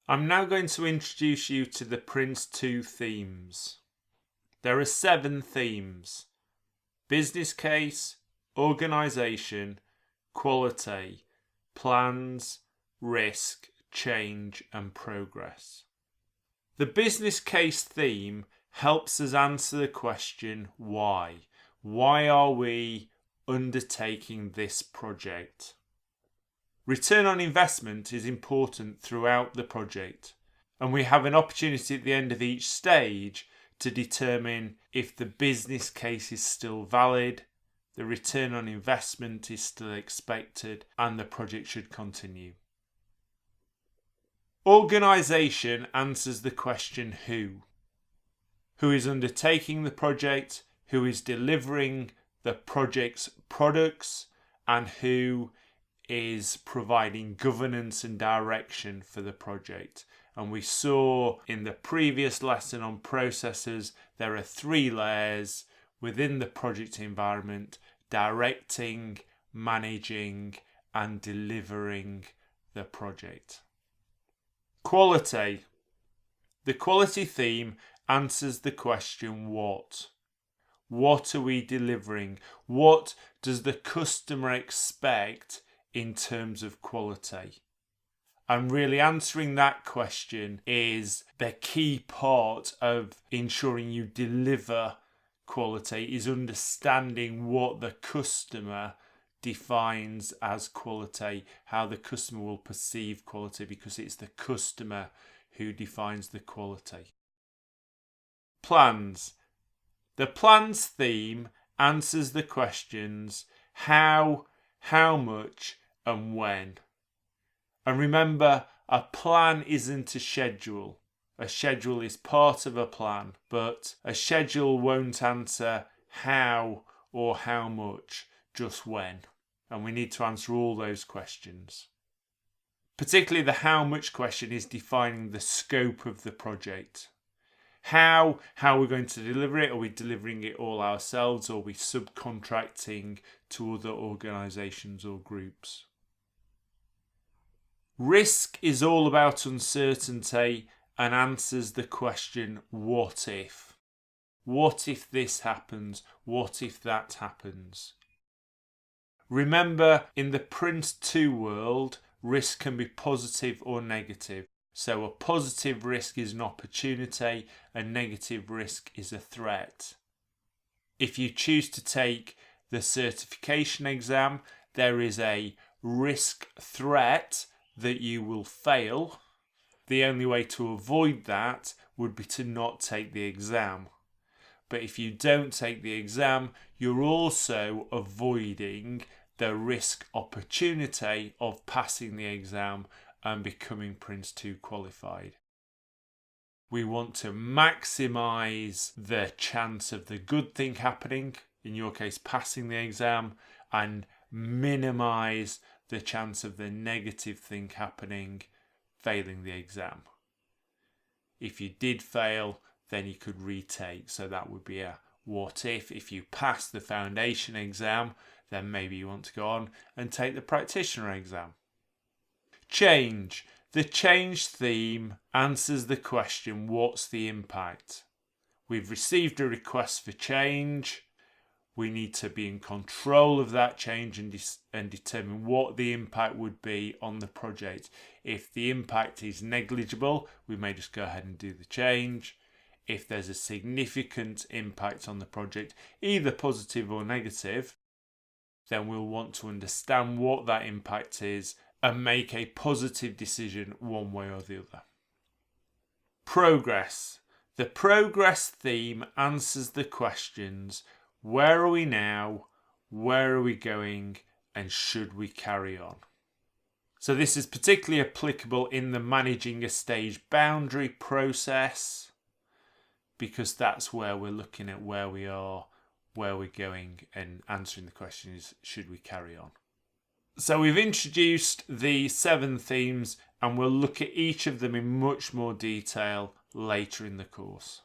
I'm now going to introduce you to the PRINCE2 themes. There are 7 themes: business case, organisation, quality, plans, risk, change and progress. The business case theme helps us answer the question why. Why are we undertaking this project? Return on investment is important throughout the project, and we have an opportunity at the end of each stage to determine if the business case is still valid, the return on investment is still expected, and the project should continue. Organisation answers the question who. Who is undertaking the project, who is delivering the project's products, and who is providing governance and direction for the project. And we saw in the previous lesson on processes, there are 3 layers within the project environment: directing, managing, and delivering the project. Quality. The quality theme answers the question what. What are we delivering? What does the customer expect in terms of quality? And really answering that question is the key part of ensuring you deliver quality, is understanding what the customer defines as quality, how the customer will perceive quality, because it's the customer who defines the quality. Plans. The plans theme answers the questions how much, and when. And remember, a plan isn't a schedule. A schedule is part of a plan, but a schedule won't answer how or how much, just when. And we need to answer all those questions. Particularly the how much question is defining the scope of the project. How are we going to deliver it? Are we delivering it all ourselves, or are we subcontracting to other organisations or groups? Risk is all about uncertainty and answers the question what if? What if this happens? What if that happens? Remember, in the PRINCE2 world, risk can be positive or negative. So a positive risk is an opportunity, a negative risk is a threat. If you choose to take the certification exam, there is a risk threat that you will fail. The only way to avoid that would be to not take the exam. But if you don't take the exam, you're also avoiding the risk opportunity of passing the exam and becoming PRINCE2 qualified. We want to maximise the chance of the good thing happening, in your case passing the exam, and minimise the chance of the negative thing happening, failing the exam. If you did fail, then you could retake. So that would be a what if. If you pass the foundation exam, then maybe you want to go on and take the practitioner exam. Change. The change theme answers the question, what's the impact? We've received a request for change. We need to be in control of that change and determine what the impact would be on the project. If the impact is negligible, we may just go ahead and do the change. If there's a significant impact on the project, either positive or negative, then we'll want to understand what that impact is and make a positive decision one way or the other. Progress. The progress theme answers the questions: where are we now, where are we going, and should we carry on? So this is particularly applicable in the managing a stage boundary process, because that's where we're looking at where we are, where we're going, and answering the question is, should we carry on? So we've introduced the 7 themes, and we'll look at each of them in much more detail later in the course.